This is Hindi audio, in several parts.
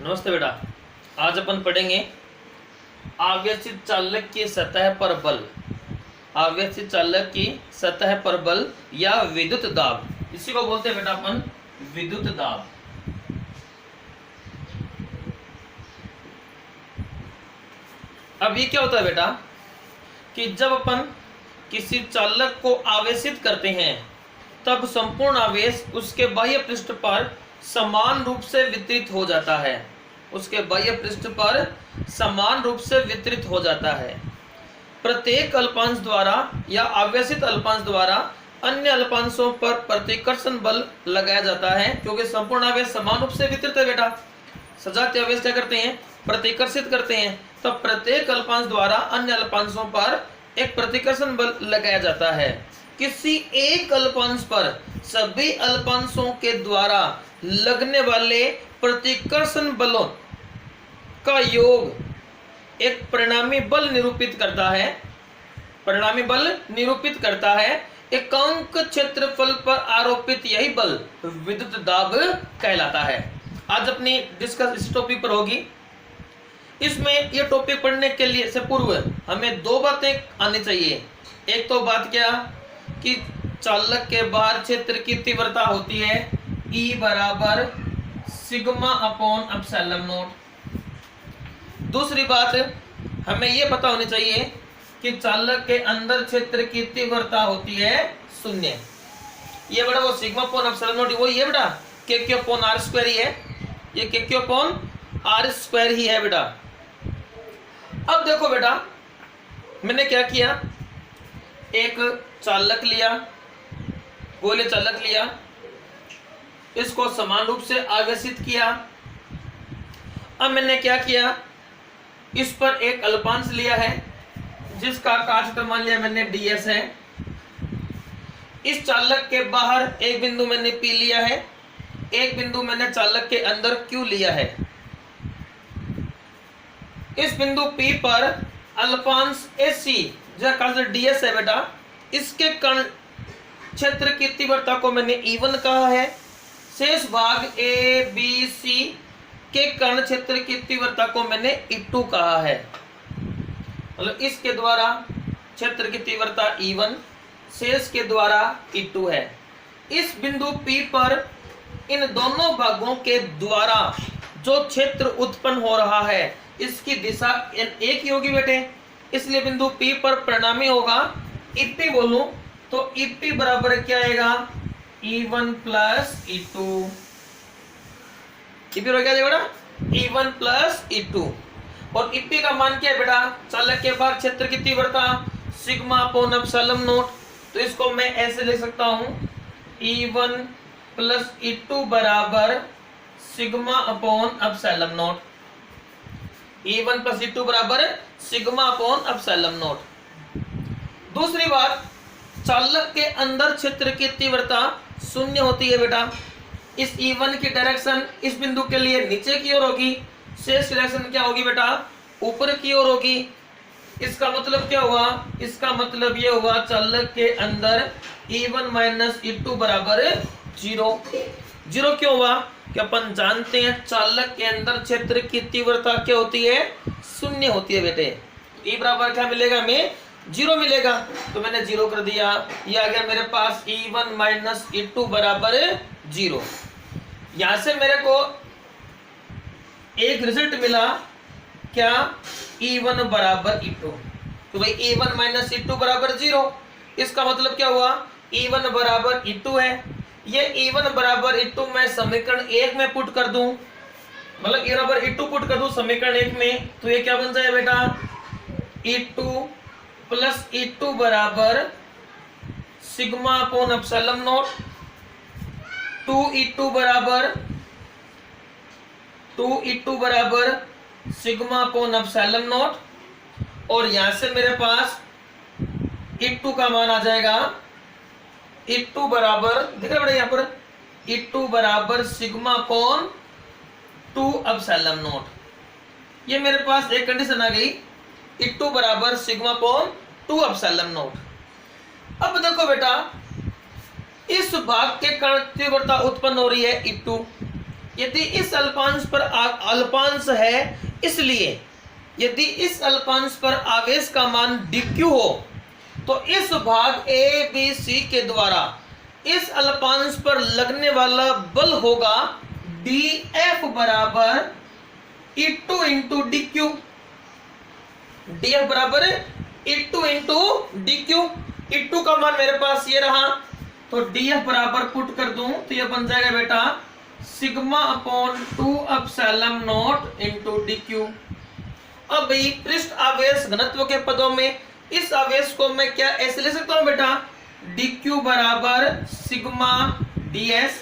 नमस्ते बेटा। आज अपन पढ़ेंगे आवेशित चालक की सतह पर बल। आवेशित चालक की सतह पर बल या विद्युत दाब, इसी को बोलते हैं बेटा अपन विद्युत दाब। अब ये क्या होता है बेटा कि जब अपन किसी चालक को आवेशित करते हैं तब संपूर्ण आवेश उसके बाह्य पृष्ठ पर समान रूप से वितरित हो जाता है। उसके बाह्य पृष्ठ पर समान रूप से वितरित हो जाता है। प्रत्येक अल्पांश द्वारा या आवेशित अल्पांश द्वारा अन्य अल्पांशों पर प्रतिकर्षण बल लगाया जाता है, क्योंकि संपूर्ण आवेश समान रूप से वितरित है बेटा। सजातीय आवेश क्या करते हैं? प्रतिकर्षित करते हैं। तो प्रत्येक अल्पांश द्वारा अन्य अल्पांशों पर एक प्रतिकर्षण बल लगाया जाता है। किसी एक अल्पांश पर सभी अल्पांशों के द्वारा लगने वाले प्रतिकर्षण बलों का योग एक परिणामी बल निरूपित करता है। परिणामी बल निरूपित करता है। एकांक क्षेत्रफल पर आरोपित यही बल विद्युत दाब कहलाता है। आज अपनी डिस्कस इस टॉपिक पर होगी। इसमें ये टॉपिक पढ़ने के लिए से पूर्व हमें दो बातें आनी चाहिए। एक तो बात क्या कि चालक के बाहर क्षेत्र की तीव्रता होती है E बराबर सिग्मा अपॉन एप्सिलॉन नॉट। दूसरी बात हमें यह पता होनी चाहिए कि चालक के अंदर क्षेत्र की तीव्रता होती है 0। ये बड़ा वो सिग्मा अपॉन एप्सिलॉन नॉट वो ये बेटा के अपॉन आर स्क्वायर ही है। ये के अपॉन आर स्क्वायर ही है बेटा। अब देखो बेटा, मैंने क्या किया, एक चालक लिया, गोले चालक लिया, इसको समान रूप से आवेशित किया। अब मैंने क्या किया, इस पर एक अल्पांश लिया है जिसका काट मान लिया मैंने ds है। इस चालक के बाहर एक बिंदु मैंने P लिया है, एक बिंदु मैंने चालक के अंदर Q लिया है। इस बिंदु P पर अल्पांश AC जो ds है बेटा, इसके कण क्षेत्र की तीव्रता को मैंने E1 कहा है। शेष भाग ABC के कर्ण क्षेत्र की तीव्रता को मैंने E2 कहा है। मतलब इसके द्वारा क्षेत्र की तीव्रता E1, शेष के द्वारा E2 है। इस बिंदु P पर इन दोनों भागों के द्वारा जो क्षेत्र उत्पन्न हो रहा है इसकी दिशा एक ही होगी बेटे, इसलिए बिंदु P पर परिणामी होगा EP बोलूं तो EP बराबर क्या आएगा E1 प्लस E2। EP बराबर क्या बेटा E1 प्लस E2। और EP का मान क्या है बेटा, चालक के बाहर क्षेत्र की तीव्रता सिग्मा अपॉन एप्सिलॉन नॉट। तो इसको मैं ऐसे लिख सकता हूं E1 प्लस E2 बराबर sigma upon epsilon not. E1 plus E2 बराबर सिग्मा अपॉन एप्सिलॉन नॉट। दूसरी बात, चालक के अंदर क्षेत्र की तीव्रता 0 होती है बेटा। इस E1 की डायरेक्शन इस बिंदु के लिए नीचे की ओर होगी, शेष डायरेक्शन क्या होगी बेटा, ऊपर की ओर होगी। इसका मतलब क्या हुआ, इसका मतलब ये हुआ चालक के अंदर E1 माइनस E2 बराबर 0। 0 क्यों हुआ कि अपन जानते हैं चालक के अंदर क्षेत्र की तीव्रता क्या होती है, 0 होती है बेटे। E बराबर क्या मिलेगा, हमें 0 मिलेगा। तो मैंने 0 कर दिया, ये आ गया मेरे पास E1 माइनस E2 बराबर 0। यहां से मेरे को एक रिजल्ट मिला क्या, E1 बराबर E2। तो भाई E1 माइनस E2 बराबर 0, इसका मतलब क्या हुआ, E1 बराबर E2 है। ये E1 बराबर E2 मैं समीकरण 1 में पुट कर दूं, मतलब E बराबर E2 पुट कर दूं समीकरण 1 में, तो ये क्या बन जाए बेटा, E2 प्लस E2 बराबर sigma upon epsilon not. 2E2 बराबर सिग्मा अपॉन एप्सिलॉन नॉट। और यहां से मेरे पास E2 का मान आ जाएगा, E2 बराबर दिख रहा है यहाँ पर, E2 बराबर सिग्मा अपॉन 2 एप्सिलॉन नॉट। ये मेरे पास एक कंडीशन आ गई, E2 बराबर सिग्मा अपॉन 2 एप्सिलॉन नॉट। अब देखो बेटा, इस भाग के कण तीव्रता उत्पन्न हो रही है E2, यदि इस अल्पांश पर अल्पांश है, इसलिए यदि इस अल्पांश पर आवेश का मान dq हो तो इस भाग ए बी सी के द्वारा इस अल्पांश पर लगने वाला बल होगा dF बराबर E2 इंटू dq। dF बराबर E2 इंटू dq। E2 का मान मेरे पास ये रहा, तो dF बराबर पुट कर दूं तो ये बन जाएगा बेटा sigma upon 2 epsilon not into dq। अब भाई पृष्ठ आवेश घनत्व के पदों में इस आवेश को मैं क्या ऐसे ले सकता हूं बेटा, dq बराबर सिग्मा ds,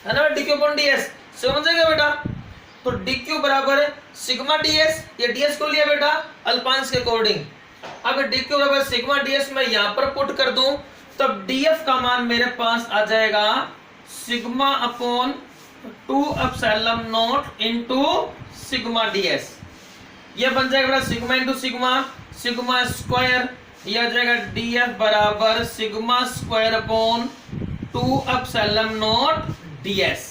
है ना, dq अपॉन ds समझ जाएगा बेटा। तो dq बराबर सिग्मा ds, ये ds को लिया बेटा अल्पांश के अकॉर्डिंग। अब dq बराबर सिग्मा ds मैं यहां पर पुट कर दूं तब df का मान मेरे पास आ जाएगा sigma upon 2 epsilon not into sigma ds। ये बन जाएगा बेटा sigma into sigma, sigma square, ये आ जाएगा df बराबर sigma square upon 2 epsilon not ds।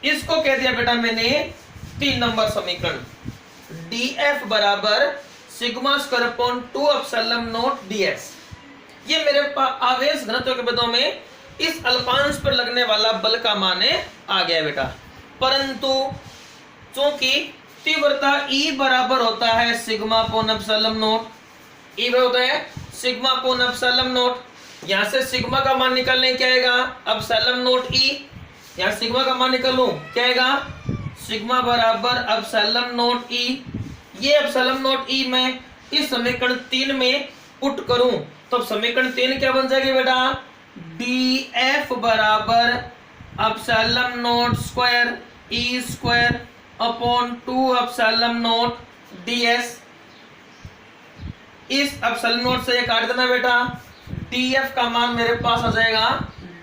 इसको कह दिया बेटा मैंने 3 नंबर समीकरण, df बराबर sigma square upon 2 epsilon not ds। ये मेरे आवेश घनत्व के पदों में इस अल्पांश पर लगने वाला बल का मान आ गया बेटा। परंतु चूंकि तीव्रता E बराबर होता है sigma upon epsilon naught, E बराबर होता है सिग्मा अपॉन एप्सिलॉन नॉट, यहां से सिग्मा का मान निकालने क्या आएगा एप्सिलॉन नॉट E, यहां सिग्मा का मान निकाल लूं क्या आएगा सिग्मा बराबर एप्सिलॉन नॉट E। ये एप्सिलॉन नॉट E मैं इस समीकरण 3 में पुट करूं तो समीकरण 3 क्या बन जाएगी बेटा, dF बराबर epsilon naught square E square upon 2 epsilon not ds। इस एप्सिलॉन नॉट से ये काट देना बेटा, dF का मान मेरे पास आ जाएगा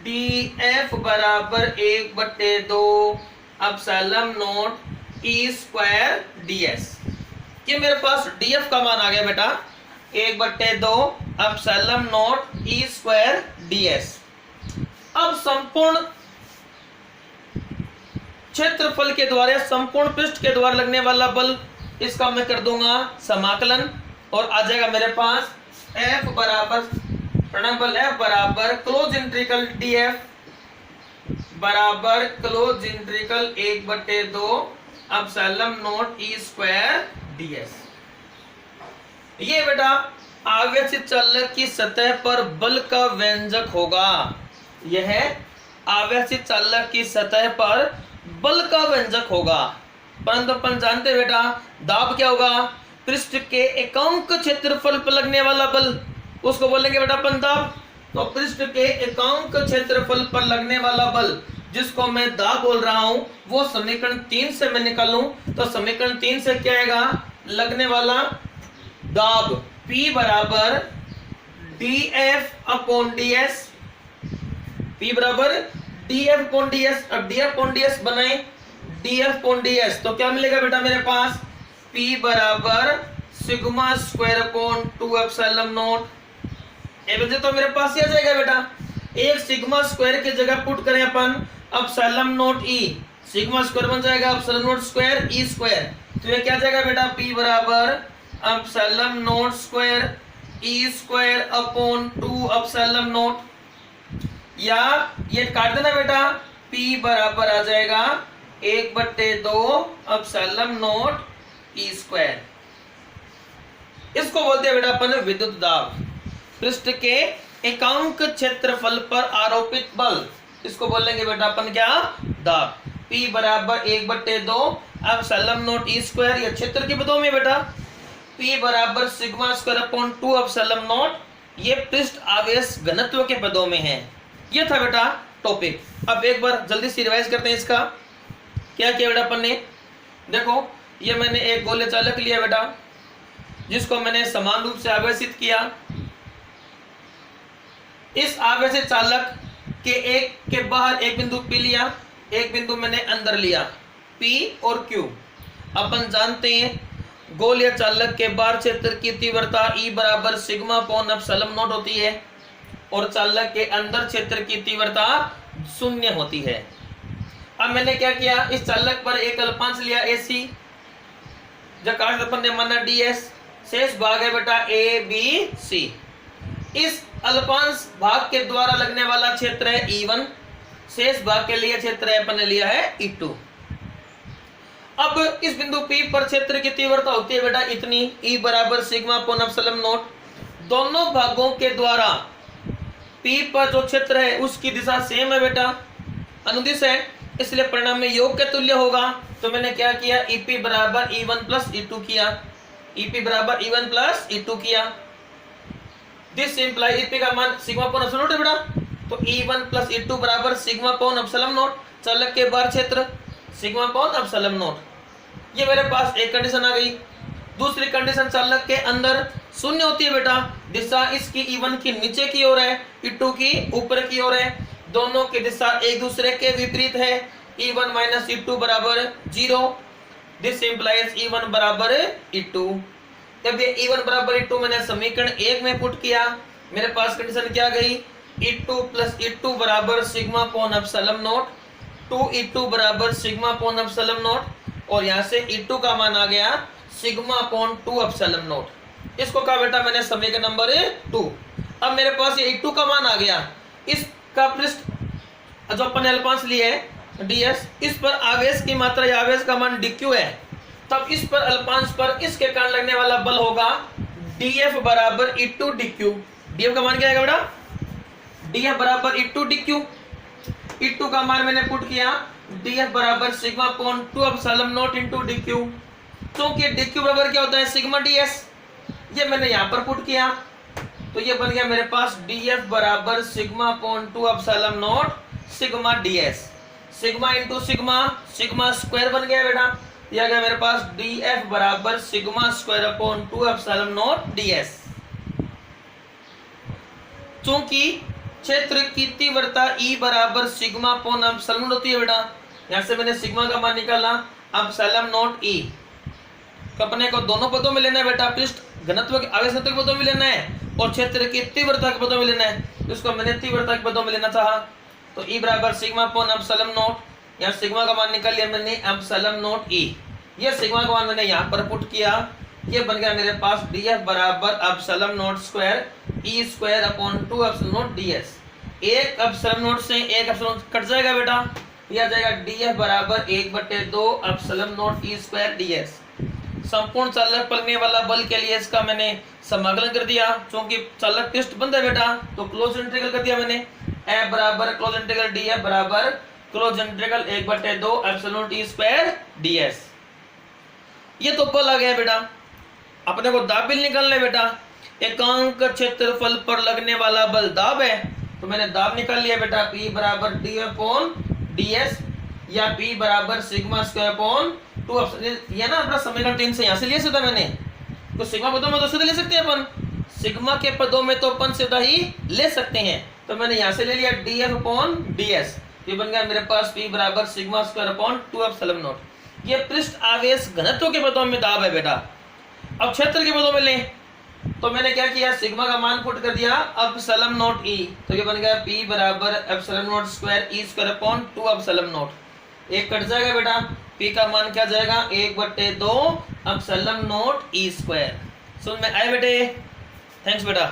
dF बराबर 1/2 epsilon naught E square ds। ये मेरे पास dF का मान आ गया बेटा 1/2 epsilon naught E square ds। अब संपूर्ण क्षेत्रफल के द्वारा संपूर्ण पृष्ठ के द्वारा लगने वाला बल, इसका मैं कर दूंगा समाकलन और आ जाएगा मेरे पास F बराबर प्रणबल F बराबर क्लोज इंटीग्रल dF बराबर close integral 1/2 epsilon naught E square ds। ये बेटा आवेशित चालक की सतह पर बल का व्यंजक होगा। यह आवेशित चालक की सतह पर बल का व्यंजक होगा। परंतु अपन जानते हैं बेटा दाब क्या होगा, पृष्ठ के एकांक क्षेत्रफल पर लगने वाला बल, उसको बोलेंगे बेटा अपन दाब। तो पृष्ठ के एकांक क्षेत्रफल पर लगने वाला बल जिसको मैं दाब बोल रहा हूं वो समीकरण 3 से मैं निकालूं तो समीकरण 3 से क्या आएगा, लगने वाला दाब P बराबर dF अपॉन ds, P बराबर dF अपॉन ds। अब dF अपॉन ds बनाए dF अपॉन ds तो क्या मिलेगा बेटा मेरे पास P बराबर sigma square upon 2 epsilon not. ये तो मेरे पास ये आ जाएगा बेटा, एक सिग्मा स्क्वायर की जगह पुट करें अपन epsilon naught E, sigma square बन जाएगा epsilon naught square E square. तो ये क्या जाएगा बेटा P बराबर epsilon naught square E square upon 2 epsilon naught, या ये काट देना बेटा P बराबर आ जाएगा 1/2 एप्सिलॉन नॉट E स्क्वायर। इसको बोलते हैं बेटा अपन विद्युत दाब, पृष्ठ के एकांक क्षेत्रफल पर आरोपित बल, इसको बोलेंगे बेटा अपन क्या, दाब। P बराबर 1/2 एप्सिलॉन नॉट E स्क्वायर, ये क्षेत्र के पदों में बेटा P बराबर sigma square upon 2 epsilon not, ये पृष्ठ आवेश घनत्व के पदों में है। ये था बेटा टॉपिक। अब एक बार जल्दी से रिवाइज करते हैं इसका क्या किया बेटा अपन ने। देखो ये मैंने एक गोले चालक लिया बेटा जिसको मैंने समान रूप से आवेशित किया। इस आवेशित चालक के एक के बाहर एक बिंदु P लिया, एक बिंदु मैंने अंदर लिया P और Q। अपन जानते हैं गोलीय चालक के बाहर क्षेत्र की तीव्रता E बराबर सिग्मा अपॉन एप्सिलॉन नॉट होती है और चालक के अंदर क्षेत्र की तीव्रता 0 होती है। अब मैंने क्या किया, इस चालक पर एक अल्पांश लिया AC, जब काट अपन ने माना DS, शेष भाग है बेटा ABC। इस अल्पांश भाग के द्वारा लगने वाला क्षेत्र है E1, शेष भाग के लिए क्षेत्र है अपन ने लिया है E2। अब इस बिंदु P पर क्षेत्र की तीव्रता होती है बेटा इतनी, E बराबर सिग्मा अपॉन एप्सिलॉन नॉट। दोनों भागों के द्वारा P पर जो क्षेत्र है उसकी दिशा सेम है बेटा, अनुदिश है, इसलिए परिणाम में योग के तुल्य होगा। तो मैंने क्या किया, EP बराबर E1 प्लस E2 किया, EP बराबर E1 प्लस E2 किया। दिस इंप्लाई EP का मान सिग्मा अपॉन एप्सिलॉन नॉट है बेटा, तो E1 प्लस E2 बराबर सिग्मा अपॉन एप्सिलॉन नॉट, चालक के बाहर क्षेत्र सिग्मा अपॉन एप्सिलॉन नॉट। ये मेरे पास एक कंडीशन आ गई। दूसरी कंडीशन चालक के अंदर शून्य होती है बेटा, दिशा इसकी E1 की नीचे की ओर है, E2 की ऊपर की ओर है, दोनों की दिशा एक दूसरे के विपरीत है। E1 माइनस E2 बराबर 0, दिस इंप्लाइज E1 बराबर E2। जब ये E1 बराबर E2 मैंने समीकरण 1 में पुट किया, मेरे पास कंडीशन क्या गई, E2 प्लस E2 बराबर sigma upon epsilon not, 2E2 बराबर सिग्मा अपॉन एप्सिलॉन नॉट, और यहाँ से E2 का मान आ गया सिग्मा अपॉन 2 एप्सिलॉन नॉट। इसको कहा बेटा मैंने समीकरण नंबर 2। अब मेरे पास ये E2 का मान आ गया, इसका पृष्ठ जो अपन अल्पांश लिए है DS, इस पर आवेश की मात्रा या आवेश का मान DQ है, तब इस पर अल्पांश पर इसके कारण लगने वाला बल होगा DF बराबर E2 DQ। DF का मान क्या आएगा बेटा, DF बराबर E2 DQ। E2 का मान मैंने पुट किया, DF बराबर sigma upon 2 epsilon not into DQ, क्योंकि DQ बराबर क्या होता है सिग्मा DS, ये मैंने यहाँ पर पुट किया, तो ये बन गया मेरे पास DF बराबर sigma upon 2 epsilon not sigma DS, sigma into sigma, sigma square बन गया बेटा, यह गया मेरे पास DF बराबर sigma square upon 2 epsilon not DS। चूंकि क्षेत्र की तीव्रता E बराबर सिग्मा अपॉन एप्सिलॉन नॉट होती है बेटा, यहाँ से मैंने सिग्मा का मान निकाला, एप्सिलॉन नॉट E, अपने को दोनों पदों में लेना है बेटा, पृष्ठ घनत्व के आवेश घनत्व के पदों में लेना है और क्षेत्र की तीव्रता के पदों में लेना है, इसको मैंने तीव्रता के पदों में लेना चाहा, तो E बराबर सिग्मा अपॉन एप्सिलॉन नॉट, यहाँ सिग्मा का मान निकाल लिया मैंने एप्सिलॉन नॉट E, ये सिग्मा का मान मैंने यहाँ पर पुट किया, ये बन गया मेरे पास DF बराबर epsilon naught square E square upon 2 epsilon not DS। एक एप्सिलॉन नॉट से एक एप्सिलॉन कट जाएगा बेटा, यह जाएगा DF बराबर 1/2 epsilon naught E square DS। संपूर्ण चालक पर लगने वाला बल के लिए इसका मैंने समाकलन कर दिया, क्योंकि चालक पृष्ठ बंद है बेटा, तो क्लोज इंटीग्रल कर दिया मैंने, F बराबर क्लोज इंटीग्रल DF बराबर close integral 1/2 epsilon naught E square DS। ये तो बल आ गया बेटा, अपने को दाब भी निकालना है बेटा, एकांक क्षेत्रफल पर लगने वाला बल दाब है, तो मैंने दाब निकाल लिया बेटा, P बराबर DF अपॉन DS या P बराबर सिग्मा स्क्वायर अपॉन 2 ये ना अपना समीकरण 3 से यहाँ से लिया सीधा मैंने, तो सिग्मा पदों में तो सीधा ले सकते हैं अपन, सिग्मा के पदों में तो अपन सीधा ही ले सकते हैं, तो मैंने यहाँ से ले लिया DF अपॉन DS, ये बन गया मेरे पास P बराबर sigma square upon 2 epsilon not. ये पृष्ठ आवेश घनत्व के पदों में दाब है बेटा। अब क्षेत्र के पदों में लें, तो मैंने क्या किया, सिग्मा का मान पुट कर दिया एप्सिलॉन नॉट E, तो ये बन गया P बराबर epsilon naught square E square upon 2 epsilon not, एक कट जाएगा बेटा, P का मान क्या जाएगा 1/2 एप्सिलॉन नॉट E स्क्वायर। समझ में आए बेटे, थैंक्स बेटा।